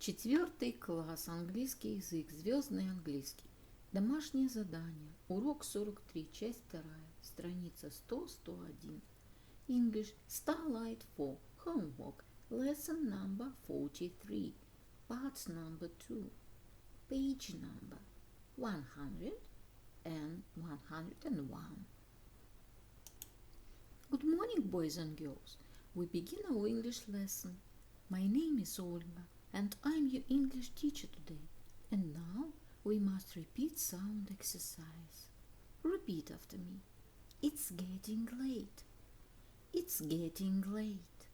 Четвертый класс, английский язык, Звездный английский. Домашнее задание. Урок 43, часть 2, страница 100-101. English, Starlight 4, homework, lesson number 43, part number 2, page number 100 and 101. Good morning, boys and girls. We begin our English lesson. My name is Olga, and I'm your English teacher today. And now we must repeat sound exercise. Repeat after me. It's getting late. It's getting late.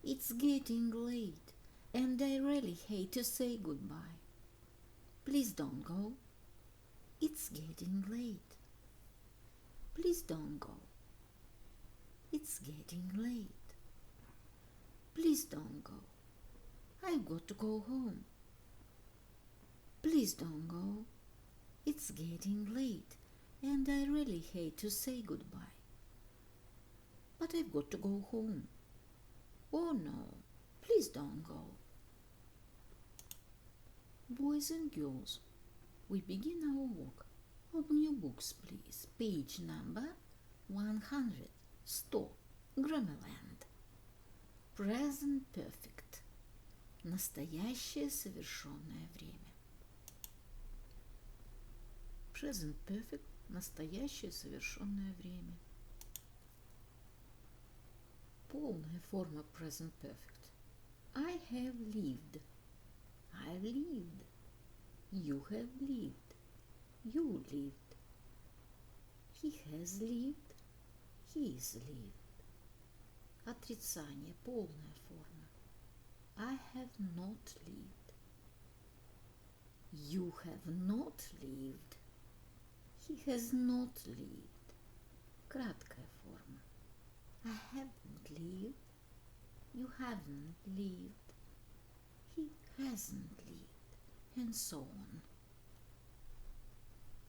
It's getting late, and I really hate to say goodbye. Please don't go. It's getting late. Please don't go. It's getting late. Please don't go. I've got to go home. Please don't go. It's getting late, and I really hate to say goodbye. But I've got to go home. Oh no, please don't go. Boys and girls, we begin our work. Open your books, please. Page number 100. 100. Grammarland. Present perfect. Настоящее совершенное время. Present perfect. Настоящее совершенное время. Полная форма present perfect. I have lived. I've lived. You have lived. You lived. He has lived. He's lived. Отрицание. Полная форма. I have not lived. You have not lived. He has not lived. Краткая форма. I haven't lived. You haven't lived. He hasn't lived. And so on.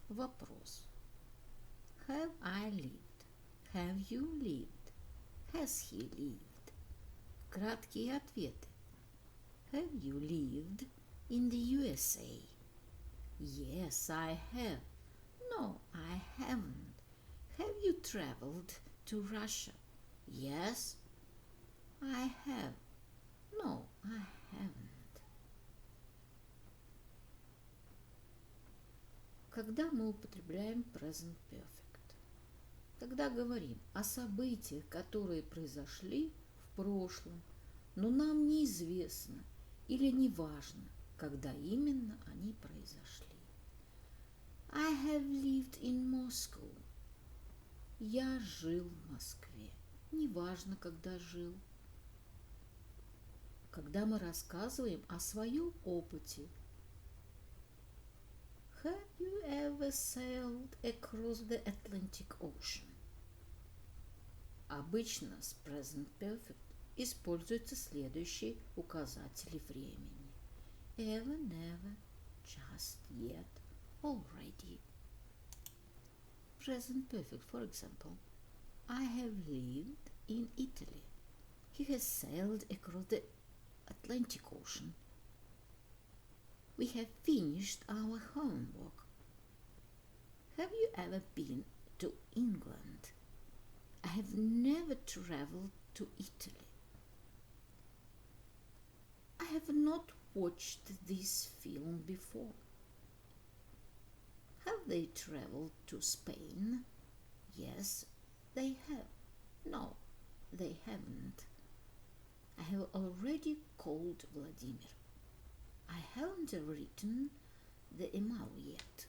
Вопрос. Have I lived? Have you lived? Has he lived? Краткие ответы. Have you lived in the USA? Yes, I have. No, I haven't. Have you traveled to Russia? Yes, I have. No, I haven't. Когда мы употребляем present perfect? Когда говорим о событиях, которые произошли в прошлом, но нам неизвестно или не важно, когда именно они произошли. I have lived in Moscow. Я жил в Москве. Неважно, когда жил. Когда мы рассказываем о своем опыте. Have you ever sailed across the Atlantic Ocean? Обычно с present perfect используются следующие указатели времени. Ever, never, just, yet, already. Present perfect, for example. I have lived in Italy. He has sailed across the Atlantic Ocean. We have finished our homework. Have you ever been to England? I have never traveled to Italy. I have not watched this film before. Have they traveled to Spain? Yes, they have. No, they haven't. I have already called Vladimir. I haven't written the email yet.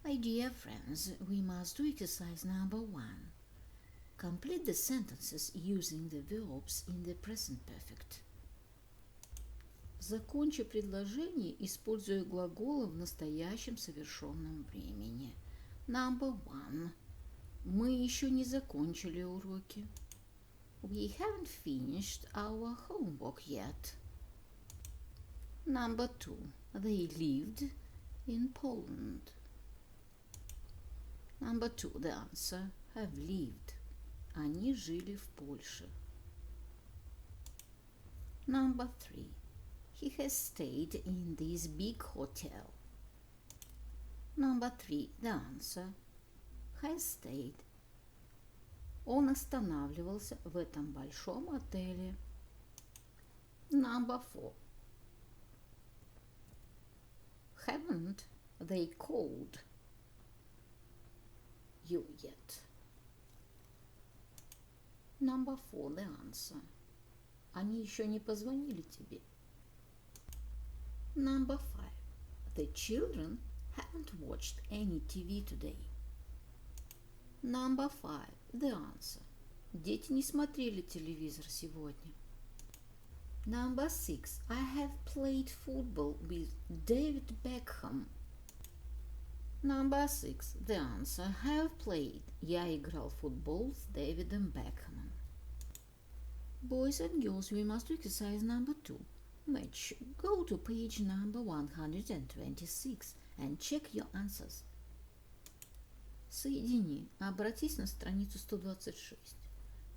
My dear friends, we must do exercise number 1. Complete the sentences using the verbs in the present perfect. Закончи предложение, используя глаголы в настоящем совершенном времени. Number 1. Мы еще не закончили уроки. We haven't finished our homework yet. Number 2. They lived in Poland. Number 2. The answer. Have lived. Они жили в Польше. Number 3. He has stayed in this big hotel. Number 3. The answer. Has stayed. Он останавливался в этом большом отеле. Number 4. Haven't they called you yet? Number 4. The answer. Они еще не позвонили тебе. Number 5. The children haven't watched any TV today. Number 5. The answer. Дети не смотрели телевизор сегодня. Number 6. I have played football with David Beckham. Number 6. The answer. Have played. Я играл в футбол с Дэвидом Бекхэмом. Boys and girls, we must do exercise number 2. Match. Go to page number 126 and check your answers. Соедини. Обратись на страницу 126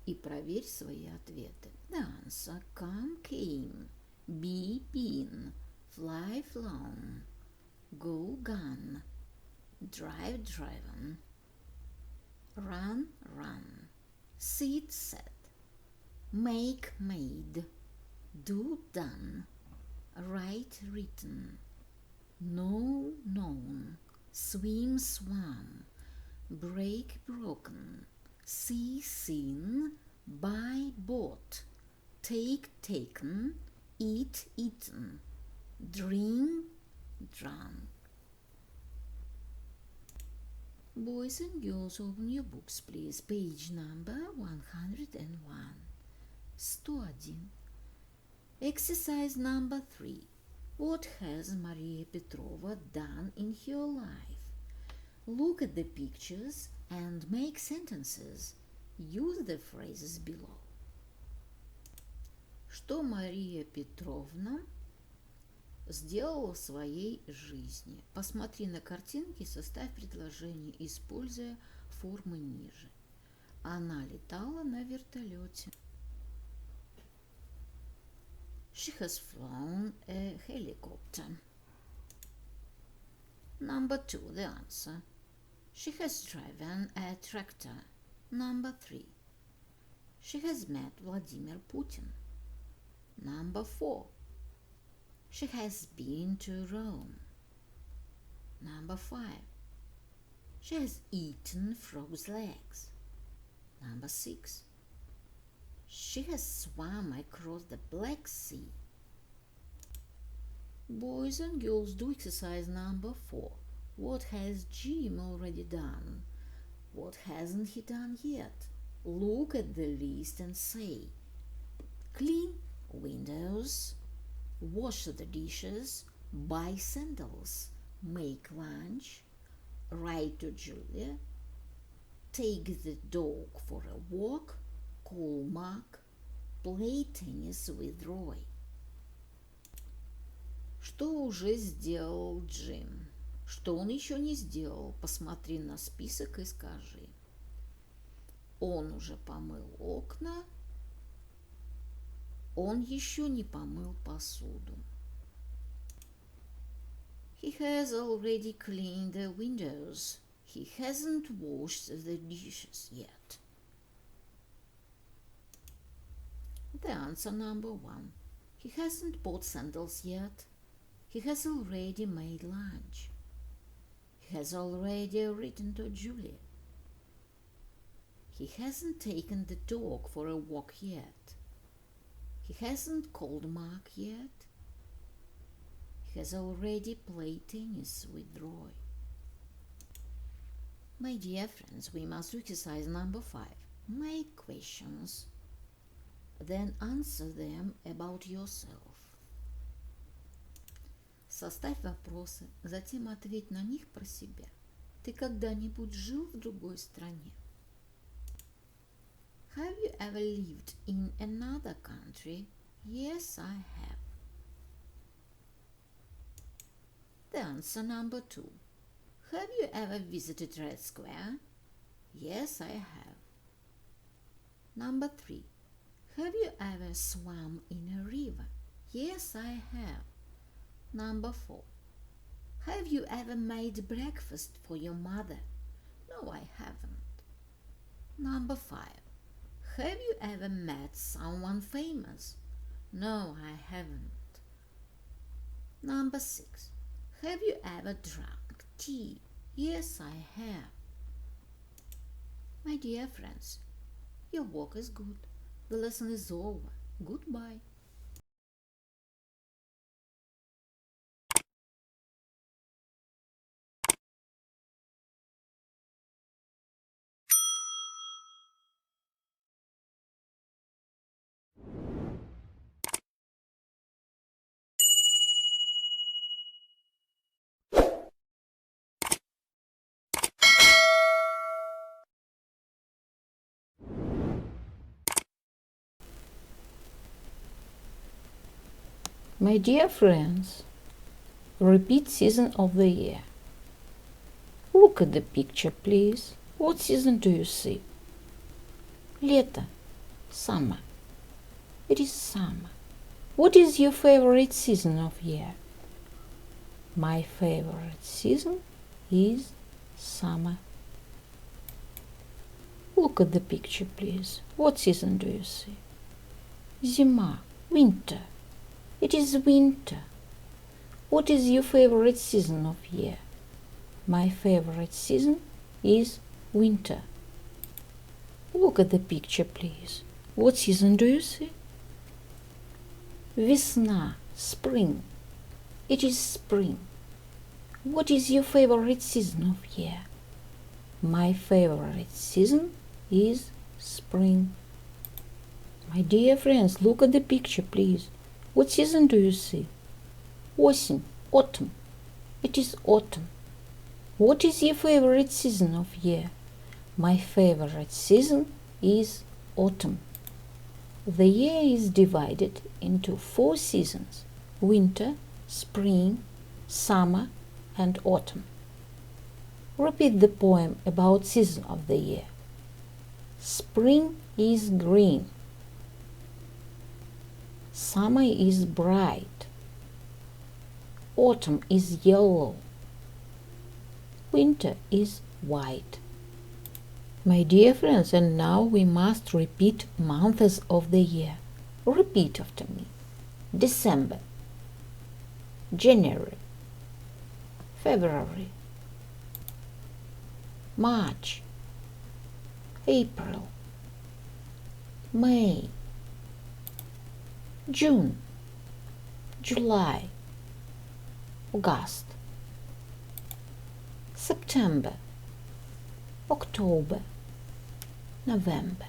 и проверь свои ответы. The answer. Come, came. Be, been. Fly, flown. Go, gone. Drive, driven. Run, run. Sit, sat. Make, made. Do, done. Write, written. Know, known. Swim, swam. Break, broken. See, seen. Buy, bought. Take, taken. Eat, eaten. Drink, drunk. Boys and girls, open your books, please. Page number 101. 101. Exercise number 3. What has Maria Petrova done in her life? Look at the pictures and make sentences. Use the phrases below. Что Мария Петровна сделала в своей жизни? Посмотри на картинки и составь предложение, используя формы ниже. Она летала на вертолете. She has flown a helicopter. Number 2, the answer. She has driven a tractor. Number 3. She has met Vladimir Putin. Number 4. She has been to Rome. Number 5. She has eaten frog's legs. Number 6. She has swum across the Black Sea. Boys and girls, do exercise number 4. What has Jim already done? What hasn't he done yet? Look at the list and say: clean windows, wash the dishes, buy sandals, make lunch, write to Julia, take the dog for a walk, call Mark, play tennis with Roy. Что уже сделал Джим? Что он еще не сделал? Посмотри на список и скажи. Он уже помыл окна. Он еще не помыл посуду. He has already cleaned the windows. He hasn't washed the dishes yet. The answer number 1. He hasn't bought sandals yet. He has already made lunch. He has already written to Julia. He hasn't taken the dog for a walk yet. He hasn't called Mark yet. He has already played tennis with Roy. My dear friends, we must do exercise number 5. Make questions. Then answer them about yourself. Составь вопросы, затем ответь на них про себя. Ты когда-нибудь жил в другой стране? Have you ever lived in another country? Yes, I have. The answer number 2. Have you ever visited Red Square? Yes, I have. Number 3. Have you ever swum in a river? Yes, I have. Number 4. Have you ever made breakfast for your mother? No, I haven't. Number 5. Have you ever met someone famous? No, I haven't. Number 6. Have you ever drunk tea? Yes, I have. My dear friends, your work is good. The lesson is over. Goodbye. My dear friends, repeat season of the year. Look at the picture, please. What season do you see? Лето. Summer. It is summer. What is your favorite season of year? My favorite season is summer. Look at the picture, please. What season do you see? Зима. Winter. It is winter. What is your favorite season of year? My favorite season is winter. Look at the picture, please. What season do you see? Весна. Spring. It is spring. What is your favorite season of year? My favorite season is spring. My dear friends, look at the picture, please. What season do you see? Осень. Autumn. It is autumn. What is your favorite season of year? My favorite season is autumn. The year is divided into 4 seasons: winter, spring, summer, and autumn. Repeat the poem about season of the year. Spring is green. Summer is bright. Autumn is yellow. Winter is white. My dear friends, and now we must repeat months of the year. Repeat after me. December, January, February, March, April, May, June, July, August, September, October, November.